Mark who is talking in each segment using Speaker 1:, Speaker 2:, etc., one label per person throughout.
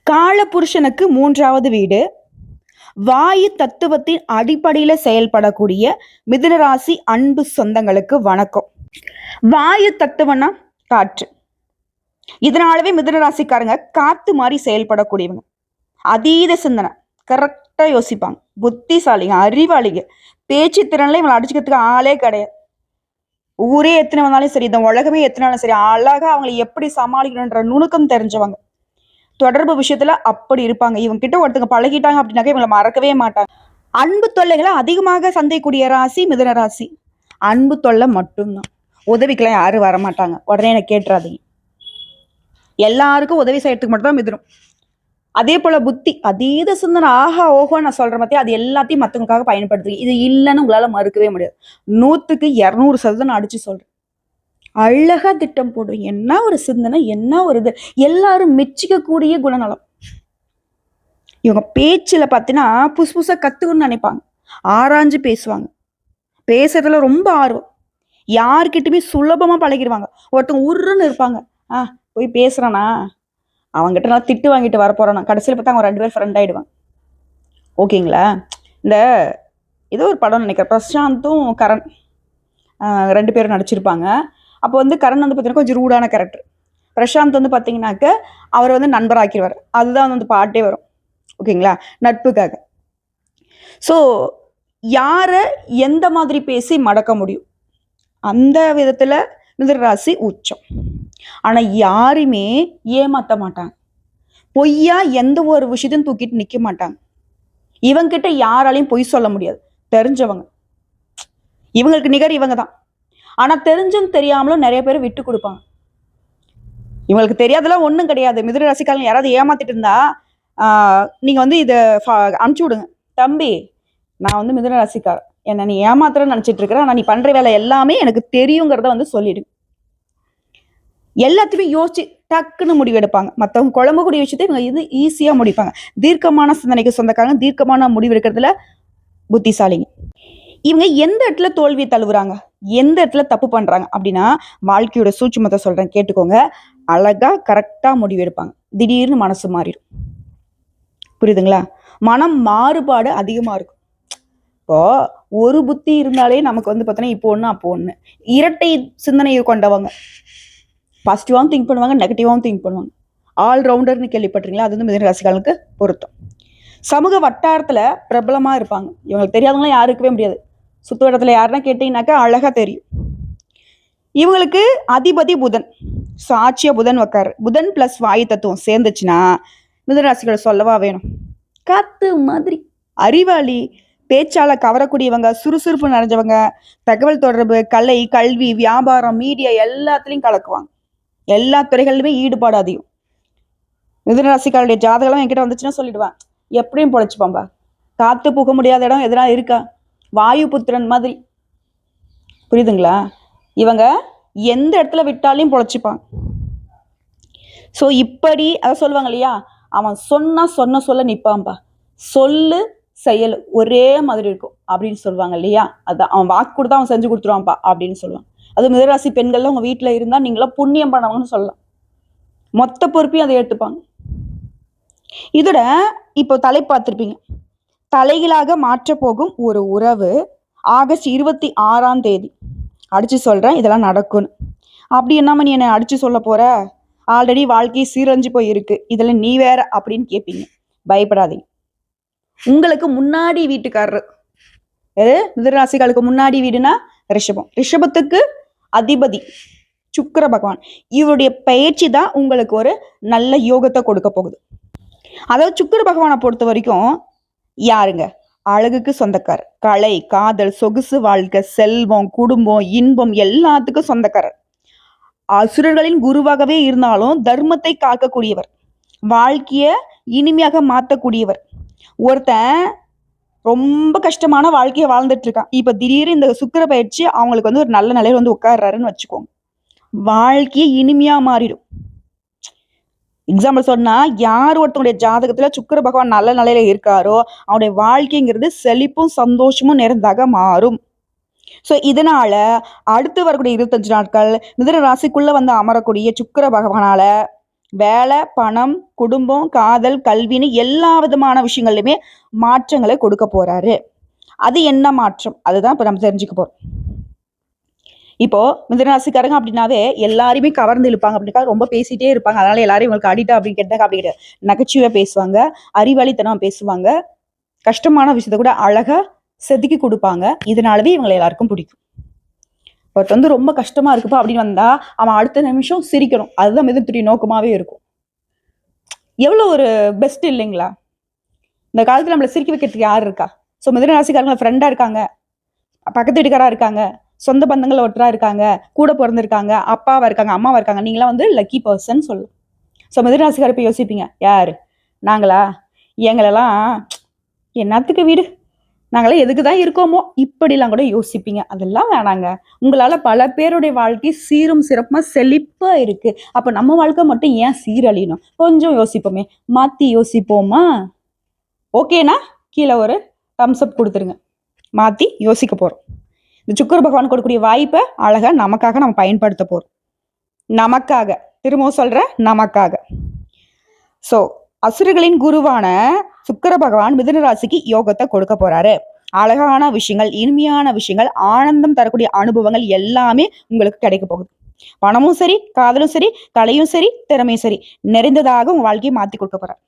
Speaker 1: காலபுருஷனுக்கு 3வது வீடு. வாயு தத்துவத்தின் அடிப்படையில செயல்படக்கூடிய மிதுன ராசி அன்பு சொந்தங்களுக்கு வணக்கம். வாயு தத்துவம்னா காற்று. இதனாலவே மிதுன ராசிக்காரங்க காத்து மாதிரி செயல்படக்கூடியவங்க. அதீத சிந்தனை, கரெக்டா யோசிப்பாங்க, புத்திசாலிங்க, அறிவாளிங்க. பேச்சு திறன்ல இவங்களை அடிச்சுக்கிறதுக்கு ஆளே கிடையாது. ஊரே எத்தனை வந்தாலும் சரி, இந்த உலகமே எத்தனாலும் சரி, அழகா அவங்களை எப்படி சமாளிக்கணுன்ற நுணுக்கம் தெரிஞ்சவங்க. தொடர்பு விஷயத்துல அப்படி இருப்பாங்க. இவங்க கிட்ட ஒருத்தங்க பழகிட்டாங்க அப்படின்னாக்க இவங்களை மறக்கவே மாட்டாங்க. அன்பு தொல்லைகளை அதிகமாக சந்திக்கக்கூடிய ராசி மிதுன ராசி. அன்பு தொல்லை மட்டும்தான். உதவிக்கெல்லாம் யாரும் வரமாட்டாங்க. உடனே எனக்கு கேட்டுறாதீங்க. எல்லாருக்கும் உதவி செய்யறதுக்கு மட்டும் தான் மிதுனம். அதே போல புத்தி, அதீத சிந்தனை, ஆஹா ஓஹோ நான் சொல்ற மாதிரி அது எல்லாத்தையும் மற்றவங்களுக்காக பயன்படுத்துறீங்க. இது இல்லைன்னு உங்களால மறுக்கவே முடியாது. 100க்கு 200% நான் அடிச்சு சொல்றேன். அழகா திட்டம் போடும். என்ன ஒரு சிந்தனை, என்ன ஒரு இது, எல்லாரும் மெச்சிக்கக்கூடிய குணநலம். இவங்க பேச்சுல பார்த்தீங்கன்னா புதுசு புதுசா கத்துக்கணும்னு நினைப்பாங்க. ஆராய்ஞ்சு பேசுவாங்க. பேசுறதுல ரொம்ப ஆர்வம். யார்கிட்டயுமே சுலபமா பழகிடுவாங்க. ஒருத்தவங்க உருன்னு இருப்பாங்க. போய் பேசுறானா, அவங்ககிட்ட நான் திட்டு வாங்கிட்டு வரப்போறானா, கடைசியில் பார்த்தா அவங்க 2 பேரும் ஃப்ரெண்ட் ஆயிடுவாங்க. ஓகேங்களா? இந்த ஏதோ ஒரு படம் நினைக்கிறேன், பிரசாந்தும் கரண் 2 பேரும் நடிச்சிருப்பாங்க. அப்போ வந்து கரண் வந்து பார்த்தீங்கன்னா கொஞ்சம் ரூடான கேரக்டர். பிரசாந்த் வந்து பார்த்தீங்கன்னாக்க அவர் வந்து நண்பராக்கிடுவார். அதுதான் வந்து பாட்டே வரும். ஓகேங்களா? நட்புக்காக. ஸோ யாரை எந்த மாதிரி பேசி மடக்க முடியும், அந்த விதத்தில் மிதுன ராசி உச்சம். ஆனால் யாருமே ஏமாற்ற மாட்டாங்க. பொய்யா எந்த ஒரு விஷயத்தையும் தூக்கிட்டு நிற்க மாட்டாங்க. இவங்கிட்ட யாராலையும் பொய் சொல்ல முடியாது. தெரிஞ்சவங்க, இவங்களுக்கு நிகர் இவங்க தான். ஆனால் தெரிஞ்சும் தெரியாமலும் நிறைய பேர் விட்டு கொடுப்பாங்க. இவங்களுக்கு தெரியாதெல்லாம் ஒன்றும் கிடையாது. மிதுன ராசிக்காரங்க யாராவது ஏமாத்திட்டு இருந்தா நீங்கள் வந்து இதை அனுப்பிச்சி விடுங்க. தம்பி, நான் வந்து மிதுன ராசிக்காரன், என்னை நீ ஏமாத்துறன்னு நினச்சிட்டு இருக்கிற, ஆனால் நீ பண்ணுற வேலை எல்லாமே எனக்கு தெரியுங்கிறத வந்து சொல்லிடுங்க. எல்லாத்தையுமே யோசிச்சு டக்குன்னு முடிவெடுப்பாங்க. மற்றவங்க குழம்புக்கூடிய விஷயத்தை இவங்க இது ஈஸியாக முடிப்பாங்க. தீர்க்கமான சிந்தனைக்கு சொந்தக்காரங்க, தீர்க்கமான முடிவு எடுக்கிறதுல புத்திசாலிங்க. இவங்க எந்த இடத்துல தோல்வியை தழுவுறாங்க, எந்த இடத்துல தப்பு பண்றாங்க அப்படின்னா, வாழ்க்கையோட சூட்சுமத்தை சொல்றேன் கேட்டுக்கோங்க. அழகா கரெக்டா முடிவு எடுப்பாங்க. திடீர்னு மனசு மாறிடும். புரியுதுங்களா? மனம் மாறுபாடு அதிகமா இருக்கும். இப்போ ஒரு புத்தி இருந்தாலே நமக்கு வந்து பார்த்தீங்கன்னா இப்போ ஒன்று அப்போ ஒன்று. இரட்டை சிந்தனையை கொண்டவங்க. பாசிட்டிவாகவும் திங்க் பண்ணுவாங்க, நெகட்டிவாகவும் திங்க் பண்ணுவாங்க. ஆல்ரவுண்டர்னு கேள்விப்பட்டிருக்கீங்களா? அது வந்து மிதுன ராசிக்காரங்களுக்கு பொருத்தம். சமூக வட்டாரத்துல பிரபலமா இருப்பாங்க. இவங்களுக்கு தெரியாதவங்களாம் யாருக்கவே முடியாது. சுத்து இடத்துல யாருன்னா கேட்டீங்கன்னாக்கா அழகா தெரியும். இவங்களுக்கு அதிபதி புதன், சாட்சிய புதன் வைக்காரு. புதன் பிளஸ் வாயு தத்துவம் சேர்ந்துச்சுன்னா மிதுன ராசிகளை சொல்லவா வேணும். காத்து மாதிரி அறிவாளி, பேச்சால கவரக்கூடியவங்க, சுறுசுறுப்பு நிறைஞ்சவங்க, தகவல் தொடர்பு, கலை, கல்வி, வியாபாரம், மீடியா எல்லாத்துலேயும் கலக்குவாங்க. எல்லா துறைகளிலுமே ஈடுபாடு அதிகம். மிதுன ராசிக்காரருடைய ஜாதகம் என்கிட்ட வந்துச்சுன்னா சொல்லிடுவேன், எப்படியும் பொழைச்சுப்பாம்பா. காத்து புக முடியாத இடம் எதனா இருக்கா? வாயு புத்திரன் மாதிரி. புரியுதுங்களா? இவங்க எந்த இடத்துல விட்டாலையும் பொழைச்சிப்பாங்க. ஸோ இப்படி அதை சொல்லுவாங்க இல்லையா, அவன் சொன்ன சொல்ல நிற்பான்பா, சொல்லு செயல் ஒரே மாதிரி இருக்கும் அப்படின்னு சொல்லுவாங்க இல்லையா. அதான் அவன் வாக்கு கொடுத்தா அவன் செஞ்சு கொடுத்துருவான்ப்பா அப்படின்னு சொல்லுவான். அது மிதுனராசி பெண்கள்லாம் உங்க வீட்டில் இருந்தால் நீங்களாம் புண்ணியம் பண்ணவங்கன்னு சொல்லலாம். மொத்த பொறுப்பையும் அதை எடுத்துப்பாங்க. இதோட இப்போ தலை பார்த்துருப்பீங்க, தலைகளாக மாற்ற போகும் ஒரு உறவு ஆகஸ்ட் 26ஆம் தேதி. அடிச்சு சொல்றேன், இதெல்லாம் நடக்கும்னு. அப்படி என்னாம நீ என்ன அடிச்சு சொல்ல போற, ஆல்ரெடி வாழ்க்கை சீரழிஞ்சு போய் இருக்கு, இதுல நீ வேற அப்படின்னு கேட்பீங்க. பயப்படாதீங்க. உங்களுக்கு முன்னாடி வீட்டுக்காரர் மிதுன ராசிகளுக்கு முன்னாடி வீடுனா ரிஷபம். ரிஷபத்துக்கு அதிபதி சுக்கிர பகவான். இவருடைய பயிற்சி தான் உங்களுக்கு ஒரு நல்ல யோகத்தை கொடுக்க போகுது. அதாவது சுக்கிர பகவானை பொறுத்த வரைக்கும் யாருங்க, அழகுக்கு சொந்தக்காரர், கலை, காதல், சொகுசு வாழ்க்கை, செல்வம், குடும்பம், இன்பம் எல்லாத்துக்கும் சொந்தக்காரர். அசுரர்களின் குருவாகவே இருந்தாலும் தர்மத்தை காக்கக்கூடியவர், வாழ்க்கைய இனிமையாக மாற்றக்கூடியவர். ஒருத்தன் ரொம்ப கஷ்டமான வாழ்க்கையை வாழ்ந்துட்டு இருக்கான், இப்ப திடீர்னு இந்த சுக்கிர பயிற்சி அவங்களுக்கு வந்து ஒரு நல்ல நிலையில வந்து உட்கார்றாருன்னு வச்சுக்கோங்க, வாழ்க்கையை இனிமையா மாறிடும். எக்ஸாம்பிள் சொன்னா, யார் ஒருத்தனுடைய ஜாதகத்துல சுக்கிர பகவான் நல்ல நிலையில இருக்காரோ அவனுடைய வாழ்க்கைங்கிறது செழிப்பும் சந்தோஷமும் நிறைந்தாக மாறும். ஸோ இதனால அடுத்து வரக்கூடிய 25 நாட்கள் மிதுன ராசிக்குள்ள வந்து அமரக்கூடிய சுக்கிர பகவானால வேலை, பணம், குடும்பம், காதல், கல்வின்னு எல்லா விதமான விஷயங்கள்லையுமே மாற்றங்களை கொடுக்க போறாரு. அது என்ன மாற்றம்? அதுதான் இப்ப நம்ம தெரிஞ்சுக்க போறோம். இப்போ மிதுனராசிக்காரங்க அப்படின்னாவே எல்லாரையுமே கவர்ந்து இழுப்பாங்க அப்படின்னா ரொம்ப பேசிட்டே இருப்பாங்க. அதனால எல்லாரும் இவங்களுக்கு அடிட்டா அப்படின்னு கேட்டாங்க அப்படி கிடையாது. நகைச்சுவையா பேசுவாங்க, அறிவாளித்தனம் பேசுவாங்க, கஷ்டமான விஷயத்த கூட அழகா செதுக்கி கொடுப்பாங்க. இதனாலவே இவங்களை எல்லாருக்கும் பிடிக்கும். ஒருத்த வந்து ரொம்ப கஷ்டமா இருக்குப்பா அப்படின்னு வந்தா அவன் அடுத்த நிமிஷம் சிரிக்கணும். அதுதான் மிதுனத்துடைய நோக்கமாவே இருக்கும். எவ்வளவு ஒரு பெஸ்ட் இல்லைங்களா? இந்த காலத்துல நம்மள சிரிக்க வைக்கிறதுக்கு யார் இருக்கா? ஸோ மிதுனராசிக்காரங்க ஃப்ரெண்டா இருக்காங்க, பக்கத்து வீட்டுக்காரா இருக்காங்க, சொந்த பந்தங்கள் ஒருத்தரா இருக்காங்க, கூட பிறந்திருக்காங்க, அப்பாவா இருக்காங்க, அம்மாவா இருக்காங்க. நீங்களாம் வந்து லக்கி பர்சன் சொல்லலாம். ஸோ மிதுனராசிக்கார போய் யோசிப்பீங்க, யாரு நாங்களா? எங்களெல்லாம் என்னத்துக்கு வீடு, நாங்களாம் எதுக்கு தான் இருக்கோமோ இப்படிலாம் கூட யோசிப்பீங்க. அதெல்லாம் வேணாங்க. உங்களால பல பேருடைய வாழ்க்கை சீரும் சிறப்புமா செழிப்பா இருக்கு. அப்ப நம்ம வாழ்க்கை மட்டும் ஏன் சீரழியணும்? கொஞ்சம் யோசிப்போமே, மாத்தி யோசிப்போமா? ஓகேனா கீழே ஒரு தம்ஸ் அப் கொடுத்துருங்க. மாத்தி யோசிக்க போறோம். இந்த சுக்கிர பகவான் கொடுக்கக்கூடிய வாய்ப்பை அழகா நமக்காக நம்ம பயன்படுத்த போறோம். நமக்காக, திரும்பவும் சொல்றேன், நமக்காக. சோ அசுரர்களின் குருவான சுக்கிர பகவான் மிதுன ராசிக்கு யோகத்தை கொடுக்க போறாரு. அழகான விஷயங்கள், இனிமையான விஷயங்கள், ஆனந்தம் தரக்கூடிய அனுபவங்கள் எல்லாமே உங்களுக்கு கிடைக்க போகுது. பணமும் சரி, காதலும் சரி, கலையும் சரி, திறமையும் சரி, நிறைந்ததாக உங்க வாழ்க்கையை மாத்தி கொடுக்க போறார்.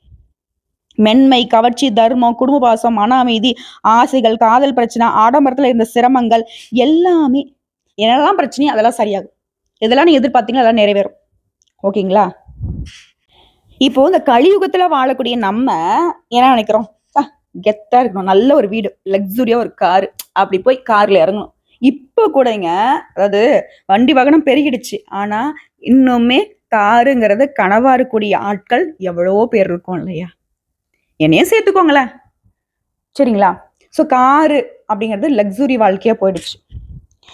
Speaker 1: மென்மை, கவர்ச்சி, தர்மம், குடும்ப பாசம், மன அமைதி, ஆசைகள், காதல் பிரச்சனை, ஆடம்பரத்துல இருந்த சிரமங்கள் எல்லாமே, என்னெல்லாம் பிரச்சனையோ அதெல்லாம் சரியாகும். இதெல்லாம் நீங்க எதிர்பார்த்தீங்களா அதெல்லாம் நிறைவேறும். ஓகேங்களா? இப்போ இந்த கலியுகத்துல வாழக்கூடிய நம்ம என்ன நினைக்கிறோம்? கெத்தா இருக்கணும், நல்ல ஒரு வீடு, லக்ஸுரியா ஒரு காரு, அப்படி போய் கார்ல இறங்கணும். இப்ப கூடங்க, அதாவது வண்டி வாகனம் பெருகிடுச்சு, ஆனா இன்னுமே காருங்கிறது கனவா இருக்கக்கூடிய ஆட்கள் எவ்வளவோ பேர் இருக்கும் இல்லையா? என்னையும் சேர்த்துக்கோங்களேன், சரிங்களா? ஸோ காரு அப்படிங்கிறது லக்ஸுரி வாழ்க்கையா போயிடுச்சு.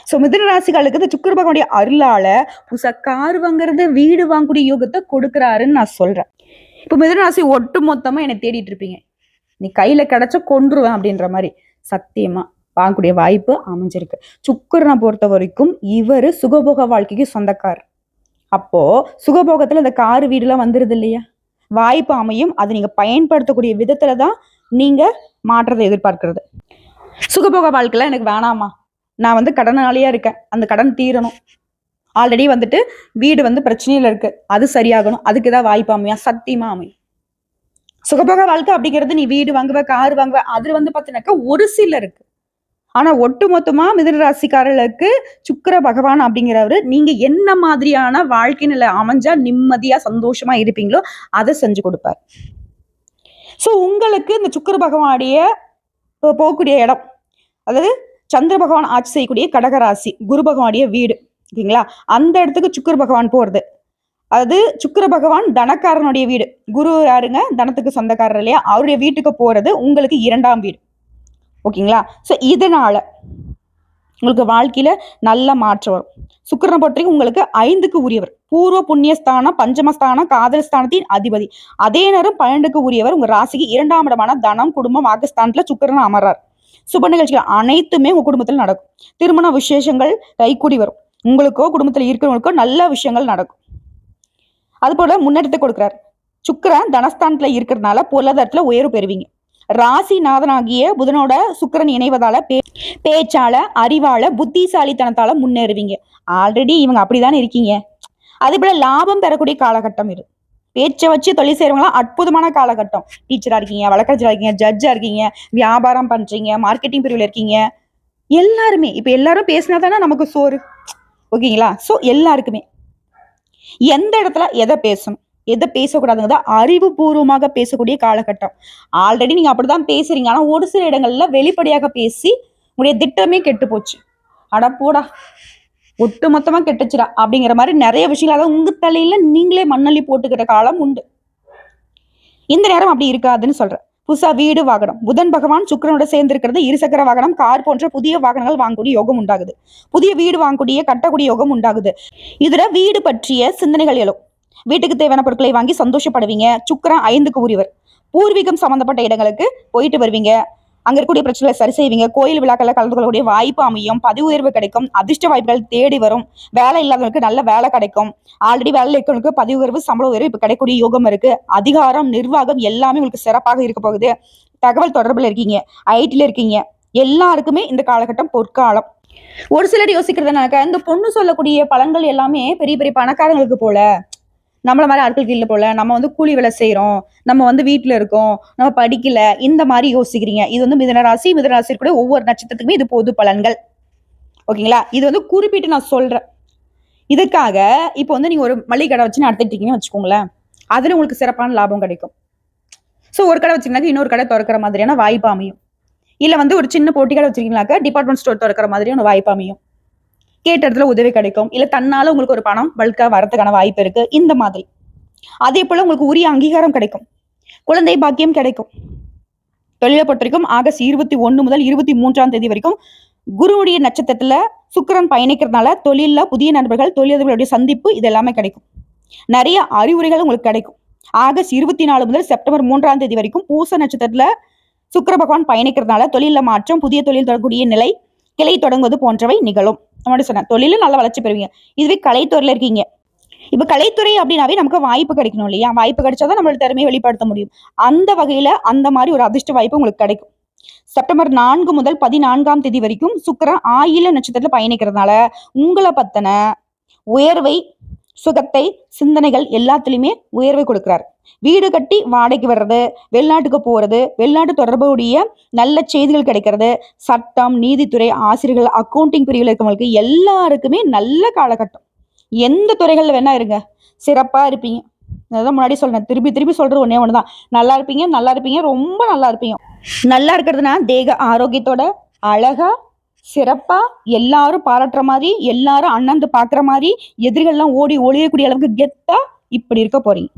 Speaker 1: ஸோ மிதுன ராசிகளுக்கு இந்த சுக்கிர பகவானுடைய அருளால புதுசா கார் வாங்குறது, வீடு வாங்கக்கூடிய யோகத்தை கொடுக்குறாருன்னு நான் சொல்றேன். இப்போ மிதுன ராசி ஒட்டு மொத்தமா என்னை தேடிட்டு இருப்பீங்க, நீ கையில கிடைச்ச கொன்றுவேன் அப்படின்ற மாதிரி. சத்தியமா வாங்கக்கூடிய வாய்ப்பு அமைஞ்சிருக்கு. சுக்கிரனை பொறுத்த வரைக்கும் இவரு சுகபோக வாழ்க்கைக்கு சொந்தக்கார். அப்போ சுகபோகத்துல இந்த காரு வீடுலாம் வந்துருது இல்லையா? வாய்ப்பு அமையும். அதை நீங்க பயன்படுத்தக்கூடிய விதத்துல தான் நீங்க மாற்றத்தை எதிர்பார்க்கிறது. சுகபோக வாழ்க்கைலாம் எனக்கு வேணாமா, நான் வந்து கடனாளியா இருக்கேன், அந்த கடன் தீரணும், ஆல்ரெடி வந்துட்டு வீடு வந்து பிரச்சனையில இருக்கு, அது சரியாகணும், அதுக்கு ஏதாவது வாய்ப்பு அமையா? சத்தியமா அமையும். சுகபோக வாழ்க்கை அப்படிங்கிறது நீ வீடு வாங்குவ, கார் வாங்குவ, அது வந்து பாத்தீங்கன்னாக்கா ஒரு சிலருக்கு. ஆனா ஒட்டு மொத்தமா மிதுன ராசிக்காரர்களுக்கு சுக்கிர பகவான் அப்படிங்கிறவரு நீங்க என்ன மாதிரியான வாழ்க்கை நிலை அமைஞ்சா நிம்மதியா சந்தோஷமா இருப்பீங்களோ அதை செஞ்சு கொடுப்பார். சோ உங்களுக்கு இந்த சுக்கிர பகவானுடைய போகக்கூடிய இடம், அதாவது சந்திர பகவான் ஆட்சி செய்யக்கூடிய கடகராசி, குரு பகவானுடைய வீடு, ஓகேங்களா? அந்த இடத்துக்கு சுக்கிர பகவான் போறது, அது சுக்கிர பகவான் தனக்காரனுடைய வீடு. குரு யாருங்க? தனத்துக்கு சொந்தக்காரர் இல்லையா? அவருடைய வீட்டுக்கு போறது உங்களுக்கு 2ஆம் வீடு. ஓகேங்களா? ஸோ இதனால உங்களுக்கு வாழ்க்கையில நல்ல மாற்றம் வரும். சுக்கிரனை பொறுத்தவரைக்கும் உங்களுக்கு 5க்கு உரியவர், பூர்வ புண்ணியஸ்தானம், பஞ்சமஸ்தானம், காதல் ஸ்தானத்தின் அதிபதி. அதே நேரம் 12க்கு உரியவர் உங்க ராசிக்கு 2ஆம் இடமான தனம், குடும்பம், வாக்குஸ்தானத்துல சுக்கிரன் அமர்றார். சுப நிகழ்ச்சிகள் அனைத்துமே உங்க குடும்பத்தில் நடக்கும். திருமண விசேஷங்கள் கைக்கூடி வரும். உங்களுக்கோ குடும்பத்தில் இருக்கிறவங்களுக்கோ நல்ல விஷயங்கள் நடக்கும். அது போல முன்னேற்றத்தை கொடுக்கிறார். சுக்கிரன் தனஸ்தானத்துல இருக்கிறதுனால பொருளாதாரத்துல உயர்வு பெறுவீங்க. ராசிநாதனாகிய புதனோட சுக்கிரன் இணைவதால பேச்சால, அறிவால, புத்திசாலித்தனத்தால முன்னேறுவீங்க. ஆல்ரெடி இவங்க அப்படிதானே இருக்கீங்க. அதே போல லாபம் தரக்கூடிய காலகட்டம் இது. பேச்சை வச்சு தொழில் செய்யறவங்களாம் அற்புதமான காலகட்டம். டீச்சரா இருக்கீங்க, வழக்கறிஞரா இருக்கீங்க, ஜட்ஜா இருக்கீங்க, வியாபாரம் பண்றீங்க, மார்க்கெட்டிங் பிரிவுல இருக்கீங்க, எல்லாருமே இப்ப எல்லாரும் பேசினா தானே நமக்கு சோறு. ஓகேங்களா? சோ எல்லாருக்குமே எந்த இடத்துல எதை பேசணும், எதை பேசக்கூடாதுங்கிறத அறிவுபூர்வமாக பேசக்கூடிய காலகட்டம். ஆல்ரெடி நீங்க அப்படிதான் பேசுறீங்க, ஆனா ஒரு சில இடங்கள்ல வெளிப்படையாக பேசி உங்களுடைய திட்டமே கெட்டு போச்சு. அட போடா, ஒட்டு மொத்தமா கெட்டுச்சுடா அப்படிங்கிற மாதிரி நிறைய விஷயங்கள், அதாவது உங்க தலையில நீங்களே மண்ணள்ளி போட்டுக்கிட்ட காலம் உண்டு. இந்த நேரம் அப்படி இருக்காதுன்னு சொல்றேன். புதுசா வீடு வாகனம், புதன் பகவான் சுக்கிரனோட சேர்ந்து இருக்கிறது, இருசக்கர வாகனம், கார் போன்ற புதிய வாகனங்கள் வாங்கக்கூடிய யோகம் உண்டாகுது. புதிய வீடு வாங்கக்கூடிய, கட்டக்கூடிய யோகம் உண்டாகுது. இதுல வீடு பற்றிய சிந்தனைகள் எழும். வீட்டுக்கு தேவையான பொருட்களை வாங்கி சந்தோஷப்படுவீங்க. சுக்கிரன் 5க்கு உரியவர். பூர்வீகம் சம்பந்தப்பட்ட இடங்களுக்கு போயிட்டு வருவீங்க. அங்க இருக்கக்கூடிய பிரச்சனைகளை சரி செய்வீங்க. கோயில் விழாக்கள்ல கலந்து கொள்ளக்கூடிய வாய்ப்பு அமையும். பதவி உயர்வு கிடைக்கும். அதிர்ஷ்ட வாய்ப்புகள் தேடி வரும். வேலை இல்லாதவங்களுக்கு நல்ல வேலை கிடைக்கும். ஆல்ரெடி வேலையில் இருக்கிறவங்களுக்கு பதவி உயர்வு, சம்பள உயர்வு இப்ப கிடைக்கக்கூடிய யோகம் இருக்கு. அதிகாரம், நிர்வாகம் எல்லாமே உங்களுக்கு சிறப்பாக இருக்க போகுது. தகவல் தொடர்புல இருக்கீங்க, ஐடில இருக்கீங்க, எல்லாருக்குமே இந்த காலகட்டம் பொற்காலம். ஒரு சிலர் யோசிக்கிறதுனாக்க இந்த பொண்ணு சொல்லக்கூடிய பலன்கள் எல்லாமே பெரிய பெரிய பணக்காரங்களுக்கு போல, நம்மள மாதிரி ஆட்களுக்கு இல்லை போல, நம்ம வந்து கூலி வேலை செய்யறோம், நம்ம வந்து வீட்டுல இருக்கோம், நம்ம படிக்கல, இந்த மாதிரி யோசிக்கிறீங்க. இது வந்து மிதுனராசி, மிதுனராசி கூட ஒவ்வொரு நட்சத்திரத்துக்குமே இது பொது பலன்கள். ஓகேங்களா? இது வந்து குறிப்பிட்டு நான் சொல்றேன். இதுக்காக இப்போ வந்து நீங்க ஒரு மளிகை கடை வச்சு நடத்திட்டீங்கன்னு வச்சுக்கோங்களேன், அதுல உங்களுக்கு சிறப்பான லாபம் கிடைக்கும். ஸோ ஒரு கடை வச்சிருந்தாக்க இன்னொரு கடை திறக்கிற மாதிரியான வாய்ப்பு அமையும். இல்ல வந்து ஒரு சின்ன போட்டி கடை வச்சிருக்கீங்களாக்க டிபார்ட்மெண்ட் ஸ்டோர் திறக்கிற மாதிரியான வாய்ப்பு அமையும். கேட்ட இடத்துல உதவி கிடைக்கும். இல்ல தன்னால உங்களுக்கு ஒரு பணம் பல்கா வரதுக்கான வாய்ப்பு இருக்கு. இந்த மாதிரி. அதே போல உங்களுக்கு உரிய அங்கீகாரம் கிடைக்கும். குழந்தை பாக்கியம் கிடைக்கும். தொழிலை பொறுத்த வரைக்கும் ஆகஸ்ட் 21 முதல் 23ஆம் தேதி வரைக்கும் குருவுடைய நட்சத்திரத்துல சுக்கிரன் பயணிக்கிறதுனால தொழில புதிய நண்பர்கள், தொழிலதிபர்களுடைய சந்திப்பு இது எல்லாமே கிடைக்கும். நிறைய அறிவுரைகள் உங்களுக்கு கிடைக்கும். ஆகஸ்ட் 24 முதல் செப்டம்பர் 3ஆம் தேதி வரைக்கும் பூச நட்சத்திரத்துல சுக்கிர பகவான் பயணிக்கிறதுனால தொழில மாற்றம், புதிய தொழில் தொடங்கக்கூடிய நிலை, கிளை தொடங்குவது போன்றவை நிகழும். நம்ம சொன்ன தொழில நல்ல வளர்ச்சி பெறுவீங்க. இதுவே கலைத்துறையில இருக்கீங்க. இப்ப கலைத்துறை அப்படின்னாவே நமக்கு வாய்ப்பு கிடைக்கணும் இல்லையா? வாய்ப்பு கிடைச்சாதான் நம்மளோட திறமையை வெளிப்படுத்த முடியும். அந்த வகையில அந்த மாதிரி ஒரு அதிர்ஷ்ட வாய்ப்பு உங்களுக்கு கிடைக்கும். செப்டம்பர் 4 முதல் 14ஆம் தேதி வரைக்கும் சுக்கிரன் ஆயில நட்சத்திரத்துல பயணிக்கிறதுனால உங்களை பத்தின உயர்வை, சுகத்தை, சிந்தனைகள் எல்லாத்துலயுமே உயர்வை கொடுக்கிறார். வீடு கட்டி வாடகைக்கு வர்றது, வெளிநாட்டுக்கு போறது, வெளிநாட்டு தொடர்புடைய நல்ல செய்திகள் கிடைக்கிறது, சட்டம், நீதித்துறை, ஆசிரியர்கள், அக்கௌண்டிங் பிரிவில் இருக்கவங்களுக்கு எல்லாருக்குமே நல்ல காலகட்டம். எந்த துறைகள்ல வேணா இருங்க, சிறப்பா இருப்பீங்க. அதான் முன்னாடி சொல்றேன், திருப்பி திருப்பி சொல்றது ஒன்னே ஒண்ணுதான். நல்லா இருப்பீங்க, நல்லா இருப்பீங்க, ரொம்ப நல்லா இருப்பீங்க. நல்லா இருக்கிறதுனா தேக ஆரோக்கியத்தோட அழகா சிறப்பா எல்லாரும் பாராட்டுற மாதிரி, எல்லாரும் அண்ணந்து பாக்குற மாதிரி, எதிரிகள்லாம் ஓடி ஒளியக்கூடிய அளவுக்கு கெத்தா இப்படி இருக்க போறீங்க.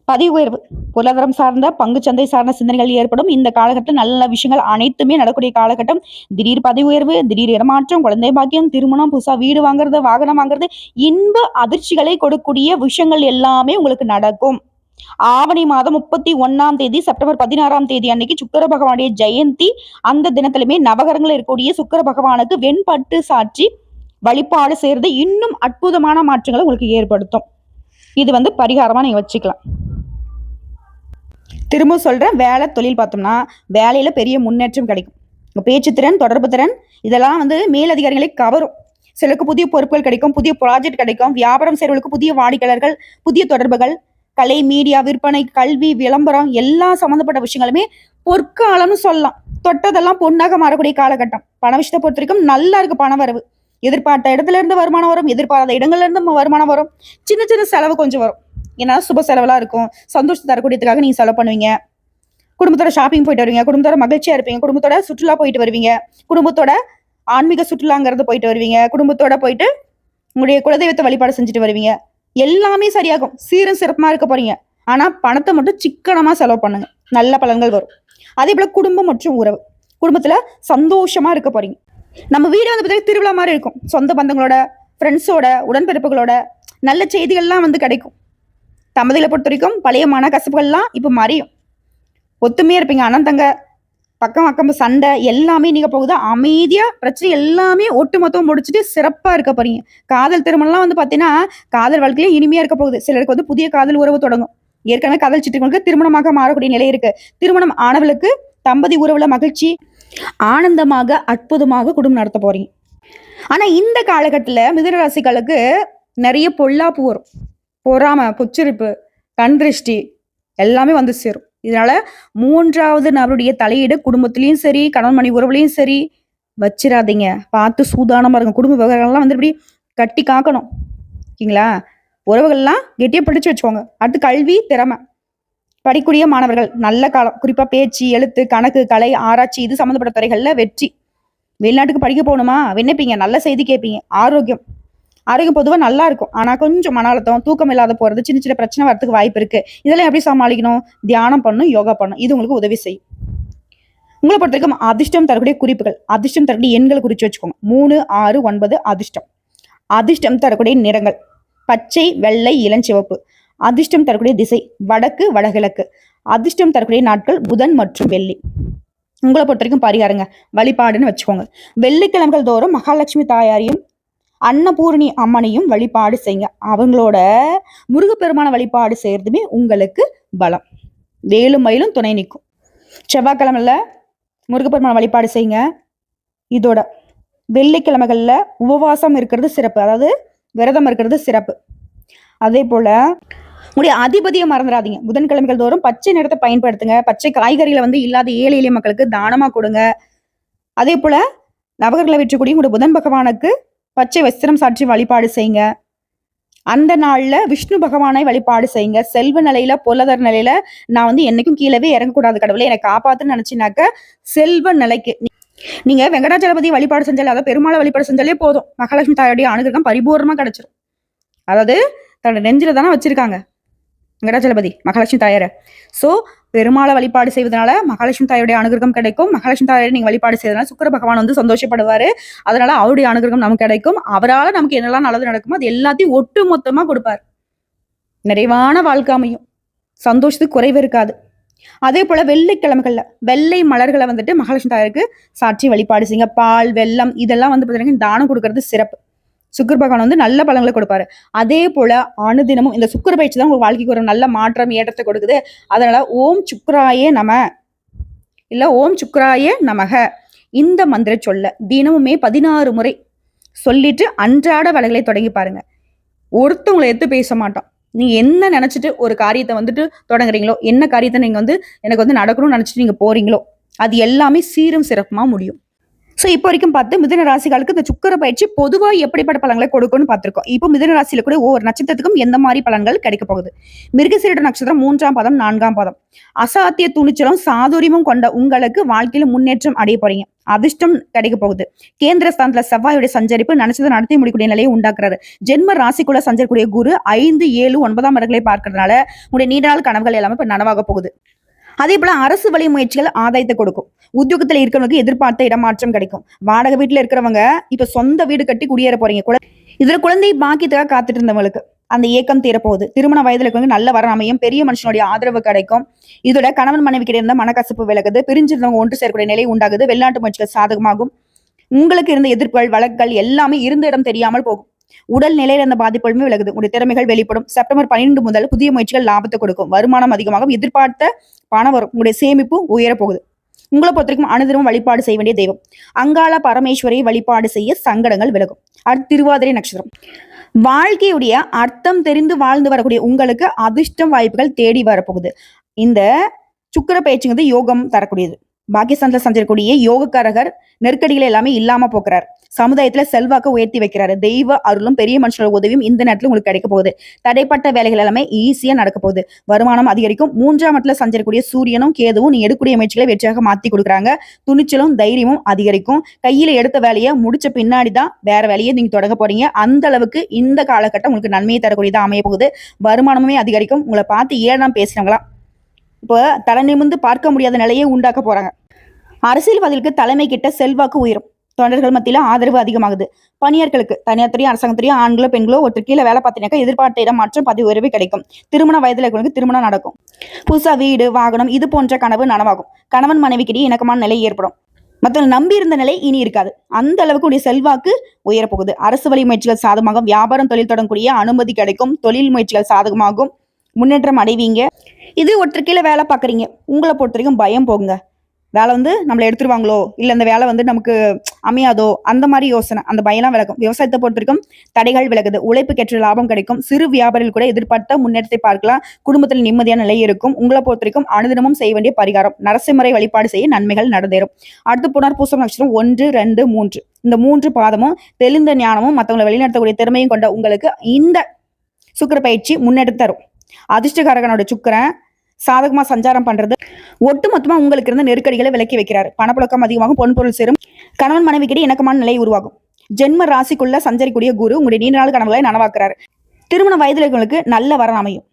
Speaker 1: பதவி உயர்வு, பொருளாதாரம் சார்ந்த, பங்கு சந்தை சார்ந்த சிந்தனைகள் ஏற்படும். இந்த காலகட்டத்தில் நல்ல விஷயங்கள் அனைத்துமே நடக்கூடிய காலகட்டம். திடீர் பதவி உயர்வு, திடீர் இடமாற்றம், குழந்தை பாக்கியம், திருமணம், புதுசா வீடு வாங்குறது, வாகனம் வாங்குறது, இன்ப அதிர்ச்சிகளை கொடுக்கக்கூடிய விஷயங்கள் எல்லாமே உங்களுக்கு நடக்கும். ஆவணி மாதம் 31ஆம் தேதி செப்டம்பர் 16ஆம் தேதி அன்னைக்கு சுக்கிர பகவானுடைய ஜெயந்தி. அந்த தினத்திலுமே நவகரங்கள் இருக்கக்கூடிய சுக்கிர பகவானுக்கு வெண்பட்டு சாற்றி வழிபாடு செய்யறது இன்னும் அற்புதமான மாற்றங்களை உங்களுக்கு ஏற்படுத்தும். இது வந்து பரிகாரமா நீங்க வச்சுக்கலாம். திரும்ப சொல்றேன், வேலை தொழில் பார்த்தோம்னா வேலையில பெரிய முன்னேற்றம் கிடைக்கும். பேச்சு திறன், தொடர்பு திறன் இதெல்லாம் வந்து மேலதிகாரிகளை கவரும். சிலருக்கு புதிய பொறுப்புகள் கிடைக்கும், புதிய ப்ராஜெக்ட் கிடைக்கும். வியாபாரம் செய்வர்களுக்கு புதிய வாடிக்கையாளர்கள், புதிய தொடர்புகள், கலை, மீடியா, விற்பனை, கல்வி, விளம்பரம் எல்லா சம்மந்தப்பட்ட விஷயங்களுமே பொற்காலம்னு சொல்லலாம். தொட்டதெல்லாம் பொண்ணாக மாறக்கூடிய காலகட்டம். பண விஷயத்தை பொறுத்த வரைக்கும் நல்லா இருக்கு. பண வரவு எதிர்பார்த்த இடத்துல இருந்து வருமானம் வரும், எதிர்பாராத இடங்கள்ல இருந்து வருமானம் வரும். சின்ன சின்ன செலவு கொஞ்சம் வரும். ஏன்னா சுப செலவெல்லாம் இருக்கும். சந்தோஷத்தை தரக்கூடியதுக்காக நீங்க செலவு பண்ணுவீங்க. குடும்பத்தோட ஷாப்பிங் போயிட்டு வருவீங்க, குடும்பத்தோட மகிழ்ச்சியா இருப்பீங்க, குடும்பத்தோட சுற்றுலா போயிட்டு வருவீங்க, குடும்பத்தோட ஆன்மீக சுற்றுலாங்கிறது போயிட்டு வருவீங்க, குடும்பத்தோட போயிட்டு உங்களுடைய குலதெய்வத்தை வழிபாடு செஞ்சுட்டு வருவீங்க. எல்லாமே சரியாகும். சீரும் சிறப்பமா இருக்க போறீங்க. ஆனா பணத்தை மட்டும் சிக்கனமா செலவு பண்ணுங்க, நல்ல பலன்கள் வரும். அதே போல குடும்பம் மற்றும் உறவு, குடும்பத்துல சந்தோஷமா இருக்க போறீங்க. நம்ம வீடு வந்து பார்த்தீங்கன்னா திருவிழா மாதிரி இருக்கும். சொந்த பந்தங்களோட, ஃப்ரெண்ட்ஸோட, உடன்பிறப்புகளோட நல்ல செய்திகள்லாம் வந்து கிடைக்கும். தம்பதிகளை பொறுத்த வரைக்கும் பழைய மன கசப்புகள்லாம் இப்போ மறையும். ஒத்துமையா இருப்பீங்க. அண்ணன் தங்க, பக்கம் அக்கம் சண்டை எல்லாமே நீங்க போகுது. அமைதியா பிரச்சனை எல்லாமே ஒட்டுமொத்தம் முடிச்சுட்டு சிறப்பா இருக்க போறீங்க. காதல் திருமணம்லாம் வந்து பாத்தீங்கன்னா காதல் வாழ்க்கையில இனிமையா இருக்க போகுது. சிலருக்கு வந்து புதிய காதல் உறவு தொடங்கும். ஏற்கனவே காதல் சிட்டுகளுக்கு திருமணமாக மாறக்கூடிய நிலை இருக்கு. திருமணம் ஆனவளுக்கு தம்பதி உறவுல மகிழ்ச்சி, ஆனந்தமாக அற்புதமாக குடும்பம் நடத்த போறீங்க. ஆனா இந்த காலகட்டத்துல மிதுன ராசிகளுக்கு நிறைய பொல்லாப்பு வரும். பொறாமை, பொச்சிருப்பு, கண் திருஷ்டி எல்லாமே வந்து சேரும். இதனால 3வது நபருடைய தலையீடு குடும்பத்திலயும் சரி, கணவன் மனைவி உறவுலையும் சரி வச்சிடாதீங்க. பார்த்து சூதானமா இருங்க. குடும்ப விவகாரங்கள்லாம் வந்து இப்படி கட்டி காக்கணும். ஓகேங்களா? உறவுகள்லாம் கெட்டியா பிடிச்சு வச்சுக்கோங்க. அடுத்து கல்வி, திறமை, படிக்கக்கூடிய மாணவர்கள் நல்ல காலம். குறிப்பா பேச்சு, எழுத்து, கணக்கு, கலை, ஆராய்ச்சி இது சம்மந்தப்பட்ட துறைகள்ல வெற்றி. வெளிநாட்டுக்கு படிக்க போகணுமா விண்ணப்பிங்க, நல்ல செய்தி கேட்பீங்க. ஆரோக்கியம் பொதுவாக நல்லா இருக்கும். ஆனா கொஞ்சம் மன அழுத்தம், தூக்கம் இல்லாத போறது, சின்ன சின்ன பிரச்சனை வரதுக்கு வாய்ப்பு இருக்கு. இதெல்லாம் எப்படி சமாளிக்கணும்? தியானம் பண்ணணும், யோகா பண்ணணும். இது உங்களுக்கு உதவி செய்யும். உங்களை பொறுத்த வரைக்கும் அதிர்ஷ்டம் தரக்கூடிய குறிப்புகள், அதிர்ஷ்டம் தரக்கூடிய எண்கள் குறிச்சு வச்சுக்கோங்க. 3, 6, 9 அதிர்ஷ்டம். அதிர்ஷ்டம் தரக்கூடிய நிறங்கள் பச்சை, வெள்ளை, இளஞ்சிவப்பு. அதிர்ஷ்டம் தரக்கூடிய திசை வடக்கு, வடகிழக்கு. அதிர்ஷ்டம் தரக்கூடிய நாட்கள் புதன் மற்றும் வெள்ளி. உங்களை பொறுத்த வரைக்கும் பரிகாரங்க வழிபாடுன்னு வச்சுக்கோங்க. வெள்ளிக்கிழமைகள் தோறும் மகாலட்சுமி தாயாரையும் அன்னபூரணி அம்மனையும் வழிபாடு செய்யுங்க. அவங்களோட முருகப்பெருமான வழிபாடு செய்யறதுமே உங்களுக்கு பலம். வேலும் மயிலும் துணை நிற்கும். செவ்வாய்க்கிழமைல முருகப்பெருமான வழிபாடு செய்யுங்க. இதோட வெள்ளிக்கிழமைகள்ல உபவாசம் இருக்கிறது சிறப்பு, அதாவது விரதம் இருக்கிறது சிறப்பு. அதே போல உங்களுடைய அதிபதியை மறந்துடாதீங்க. புதன்கிழமைகள் தோறும் பச்சை நிறத்தை பயன்படுத்துங்க. பச்சை காய்கறிகளை இல்லாத ஏழை எளிய மக்களுக்கு தானமா கொடுங்க. அதே போல நவகர்களை வெற்றக்கூடிய உங்களுடைய புதன் பகவானுக்கு பச்சை வஸ்திரம் சாற்றி வழிபாடு செய்யுங்க. அந்த நாள்ல விஷ்ணு பகவானை வழிபாடு செய்யுங்க. செல்வ நிலையில பொருளாதார நிலையில நான் என்னைக்கும் கீழவே இறங்கக்கூடாது, கடவுளை என்னை காப்பாத்துன்னு நினைச்சினாக்க செல்வ நிலைக்கு நீங்க வெங்கடாச்சலபதி வழிபாடு செஞ்சாலே, அதாவது பெருமாளை வழிபாடு செஞ்சாலே போதும், மகாலட்சுமி தாயோடைய அனுகிரகம் பரிபூர்ணமா கிடைச்சிடும். அதாவது தன்னோட நெஞ்சில தானே வச்சிருக்காங்க வெங்கடாச்சலபதி மகாலட்சுமி தாயார. சோ பெருமாளை வழிபாடு செய்வதனால மகாலட்சுமி தாயோடைய அனுகிரகம் கிடைக்கும். மகாலட்சுமி தாயாரை நீங்க வழிபாடு செய்வதனால சுக்கிர பகவான் சந்தோஷப்படுவாரு. அதனால அவருடைய அனுகிரகம் நமக்கு கிடைக்கும். அவரால் நமக்கு என்னெல்லாம் நல்லது நடக்குமோ அது எல்லாத்தையும் ஒட்டு மொத்தமா கொடுப்பார். நிறைவான வாழ்க்கை அமையும். சந்தோஷத்துக்கு குறைவு இருக்காது. அதே போல வெள்ளிக்கிழமைகள்ல வெள்ளை மலர்களை மகாலட்சுமி தாயாருக்கு சாட்சி வழிபாடு செய்யுங்க. பால், வெல்லம் இதெல்லாம் பார்த்தீங்கன்னா தானம் கொடுக்கறது சிறப்பு. சுக்கிர பகவான் நல்ல பலன்களை கொடுப்பாரு. அதே போல அனுதினமும் இந்த சுக்கிர பயிற்சி தான் உங்க வாழ்க்கைக்கு ஒரு நல்ல மாற்றம் ஏற்றத்தை கொடுக்குது. அதனால ஓம் சுக்ராயே நம இல்ல ஓம் சுக்ராயே நமக இந்த மந்திர சொல்ல தினமுமே 16 முறை சொல்லிட்டு அன்றாட வேலைகளை தொடங்கி பாருங்க. ஒருத்தவங்களை எடுத்து பேச மாட்டோம். நீங்க என்ன நினைச்சிட்டு ஒரு காரியத்தை தொடங்குறீங்களோ, என்ன காரியத்தை நீங்க எனக்கு நடக்கணும்னு நினைச்சிட்டு நீங்க போறீங்களோ அது எல்லாமே சீரும் சிறப்புமா முடியும். ஸோ இப்போ வரைக்கும் பார்த்து மிதுன ராசிகளுக்கு இந்த சுக்கிர பயிற்சி பொதுவாக எப்படிப்பட்ட பலன்களை கொடுக்கும்னு பார்த்திருக்கோம். இப்போ மிதுன ராசியில கூட ஒவ்வொரு நட்சத்திரத்துக்கும் எந்த மாதிரி பலன்கள் கிடைக்க போகுது. மிருகசீரிட நட்சத்திரம் 3ஆம் பாதம் 4ஆம் பாதம். அசாத்திய துணிச்சலும் சாதுரியமும் கொண்ட உங்களுக்கு வாழ்க்கையில முன்னேற்றம் அடைய போறீங்க. அதிர்ஷ்டம் கிடைக்க போகுது. கேந்திர ஸ்தானத்துல செவ்வாயுடைய சஞ்சரிப்பு நினைச்சதை நடத்தி முடிக்கூடிய நிலையை உண்டாக்குறாரு. ஜென்ம ராசிக்குள்ள சஞ்சரிக்கூடிய குரு 5, 7, 9ஆம் இடங்களை பார்க்கறதுனால உங்களுடைய நீண்ட நாள் கனவுகள் எல்லாமே இப்ப நனவாக போகுது. அதே போல அரசு வழி முயற்சிகள் ஆதாயத்தை கொடுக்கும். உத்தியோகத்துல இருக்கிறவங்களுக்கு எதிர்பார்த்த இடமாற்றம் கிடைக்கும். வாடகை வீட்டுல இருக்கிறவங்க இப்ப சொந்த வீடு கட்டி குடியேற போறீங்க. இதுல குழந்தை பாக்கியத்துக்காக காத்துட்டு இருந்தவங்களுக்கு அந்த ஏக்கம் தீரப்போகுது. திருமண வயதுல இருக்கிறவங்க நல்ல வர அமையும். பெரிய மனுஷனுடைய ஆதரவு கிடைக்கும். இதோட கணவன் மனைவி கிட்ட இருந்த மனக்கசப்பு விலகுது. பிரிஞ்சிருந்தவங்க ஒன்று சேர்க்கக்கூடிய நிலை உண்டாகுது. வெளிநாட்டு முயற்சிகள் சாதகமாகும். உங்களுக்கு இருந்த எதிர்ப்புகள் வழக்குகள் எல்லாமே இருந்த இடம் தெரியாமல் போகும். உடல் நிலையில இருந்த பாதிப்புகளுமே விலகுது. உடைய திறமைகள் வெளிப்படும். செப்டம்பர் 12 முதல் புதிய முயற்சிகள் லாபத்தை கொடுக்கும். வருமானம் அதிகமாகும். எதிர்பார்த்த பணம் வரும். உங்களுடைய சேமிப்பு உயர போகுது. உங்களை பொறுத்த வரைக்கும் அனுதினமும் வழிபாடு செய்ய வேண்டிய தெய்வம் அங்காள பரமேஸ்வரியை வழிபாடு செய்ய சங்கடங்கள் விலகும். அடுத்து திருவாதிரை நட்சத்திரம். வாழ்க்கையுடைய அர்த்தம் தெரிந்து வாழ்ந்து வரக்கூடிய உங்களுக்கு அதிர்ஷ்டம் வாய்ப்புகள் தேடி வரப்போகுது. இந்த சுக்கிர பயிற்சிங்கிறது யோகம் தரக்கூடியது. பாகிஸ்தான்ல சஞ்சரிக்கூடிய யோகக்காரகர் நெருக்கடிகளை எல்லாமே இல்லாம போக்குறாரு. சமுதாயத்துல செல்வாக்க உயர்த்தி வைக்கிறாரு. தெய்வ அருளும் பெரிய மனுஷனோட உதவியும் இந்த நேரத்துல உங்களுக்கு கிடைக்க போகுது. தடைப்பட்ட வேலைகள் எல்லாமே ஈஸியா நடக்க போகுது. வருமானம் அதிகரிக்கும். 3ஆம் இடத்துல சஞ்சரிக்கூடிய சூரியனும் கேதுவும் நீ எடுக்கக்கூடிய முயற்சிகளை வெற்றியாக மாத்தி கொடுக்குறாங்க. துணிச்சலும் தைரியமும் அதிகரிக்கும். கையில எடுத்த வேலையை முடிச்ச பின்னாடிதான் வேற வேலையை நீங்க தொடங்க போறீங்க. அந்த அளவுக்கு இந்த காலகட்டம் உங்களுக்கு நன்மையை தரக்கூடியதா அமைய போகுது. வருமானமே அதிகரிக்கும். உங்களை பார்த்து ஏழாம் பேசுறவங்களா இப்போ தலை நிமிர்ந்து பார்க்க முடியாத நிலையை உண்டாக்க போறாங்க. அரசியல்வாதிகளுக்கு தலைமை கிட்ட செல்வாக்கு உயரும். தொண்டர்கள் மத்தியில ஆதரவு அதிகமாகுது. பணியார்களுக்கு தனியார் துறையும் அரசாங்கத்துறையும் ஆண்களோ பெண்களோ ஒருத்தர் கீழே வேலை பார்த்தீங்கன்னாக்கா எதிர்பார்த்த இடம் மாற்றம் பதவி உயர்வு கிடைக்கும். திருமண வயதுல இருக்கிறவங்களுக்கு திருமணம் நடக்கும். புதுசா வீடு வாகனம் இது போன்ற கனவு நனவாகும். கணவன் மனைவிக்கிடையே இணக்கமான நிலை ஏற்படும். மற்றவங்க நம்பி இருந்த நிலை இனி இருக்காது. அந்த அளவுக்கு உடைய செல்வாக்கு உயரப்போகுது. அரசு வழி முயற்சிகள் சாதகமாகும். வியாபாரம் தொழில் தொடங்கக்கூடிய அனுமதி கிடைக்கும். தொழில் முயற்சிகள் சாதகமாகும். முன்னேற்றம் அடைவீங்க. இது ஒருத்தர் கீழே வேலை பார்க்குறீங்க. உங்களை பொறுத்த வரைக்கும் பயம் போகுங்க. வேலை நம்மளை எடுத்துருவாங்களோ, இல்லை அந்த வேலை நமக்கு அமையாதோ, அந்த மாதிரி யோசனை, அந்த பயம்லாம் விலகும். விவசாயத்தை பொறுத்த வரைக்கும் தடைகள் விலகுது. உழைப்புக்கேற்ற லாபம் கிடைக்கும். சிறு வியாபாரிகள் கூட எதிர்பார்த்த முன்னேற்றத்தை பார்க்கலாம். குடும்பத்தில் நிம்மதியான நிலை இருக்கும். உங்களை பொறுத்த வரைக்கும் அனுதினமும் செய்ய வேண்டிய பரிகாரம் நரசிம்மரை வழிபாடு செய்ய நன்மைகள் நடந்தேறும். அடுத்து புனர்பூசம் நட்சத்திரம் 1, 2, 3 இந்த 3 பாதமும் தெளிந்த ஞானமும் மற்றவங்களை வழிநடத்தக்கூடிய திறமையும் கொண்ட உங்களுக்கு இந்த சுக்கிர பயிற்சி முன்னெடுத்து தரும். அதிர்ஷ்டகாரகனோட சுக்கிரன் சாதகமா சஞ்சாரம் பண்றது ஒட்டு மொத்தமா உங்களுக்கு இருந்த நெருக்கடிகளை விலக்கி வைக்கிறாரு. பணப்புழக்கம் அதிகமாகும். பொன்பொருள் சேரும். கணவன் மனைவிக்கிடையே இணக்கமான நிலை உருவாகும். ஜென்ம ராசிக்குள்ள சஞ்சரிக்கூடிய குரு உங்களுடைய நீண்ட நாள் கனவுகளை நனவாக்குறாரு. திருமண வயதுல இருக்கவங்களுக்கு நல்ல வரன் அமையும்.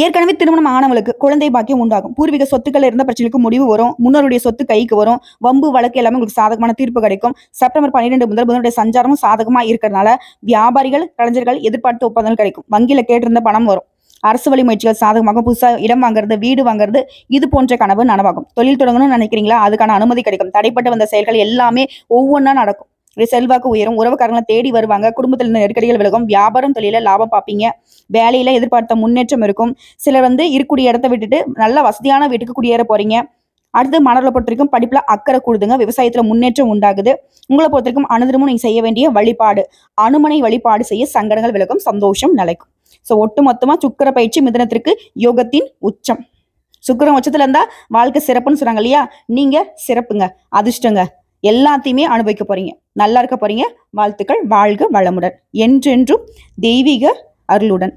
Speaker 1: ஏற்கனவே திருமணம் ஆனவங்களுக்கு குழந்தை பாக்கியம் உண்டாகும். பூர்வீக சொத்துக்கள் இருந்த பிரச்சனைக்கு முடிவு வரும். முன்னோருடைய சொத்து கைக்கு வரும். வம்பு வழக்கு எல்லாமே உங்களுக்கு சாதகமான தீர்ப்பு கிடைக்கும். செப்டம்பர் 12 முதல் புதனுடைய சஞ்சாரமும் சாதகமா இருக்கிறதுனால வியாபாரிகள் கலைஞர்கள் எதிர்பார்த்த ஒப்பந்தங்கள் கிடைக்கும். வங்கியில கேட்டிருந்த பணம் வரும். அரசு வழி முயற்சிகள் சாதகமாகும். புதுசா இடம் வாங்குறது, வீடு வாங்குறது, இது போன்ற கனவு நனவாகும். தொழில் தொடங்கணும்னு நினைக்கிறீங்களா? அதுக்கான அனுமதி கிடைக்கும். தடைப்பட்டு வந்த செயல்கள் எல்லாமே ஒவ்வொன்றா நடக்கும். செல்வாக்கு உயரும். உறவுக்காரங்களை தேடி வருவாங்க. குடும்பத்தில் நெருக்கடிகள் விலகும். வியாபாரம் தொழில லாபம் பார்ப்பீங்க. வேலையில எதிர்பார்த்த முன்னேற்றம் இருக்கும். சிலர் இருக்கக்கூடிய இடத்த விட்டுட்டு நல்ல வசதியான வீட்டுக்கு குடியேற போறீங்க. அடுத்து மாணவர்களை பொறுத்த வரைக்கும் படிப்புல அக்கறை கூடுதுங்க. விவசாயத்துல முன்னேற்றம் உண்டாகுது. உங்களை பொறுத்த வரைக்கும் அனுதினமும் நீங்க செய்ய வேண்டிய வழிபாடு, அனுமனை வழிபாடு செய்ய சங்கடங்கள் விலகும், சந்தோஷம் நிலைக்கும். ஸோ ஒட்டு மொத்தமா சுக்கிர பயிற்சி மிதுனத்திற்கு யோகத்தின் உச்சம். சுக்கிரன் உச்சத்துல இருந்தா வாழ்க்கை சிறப்புன்னு சொல்றாங்க இல்லையா? நீங்க சிறப்புங்க, அதிர்ஷ்டங்க, எல்லாத்தையுமே அனுபவிக்க போறீங்க. நல்லா இருக்க போறீங்க. வாழ்த்துக்கள். வாழ்க வளமுடன். என்றென்றும் தெய்வீக அருளுடன்.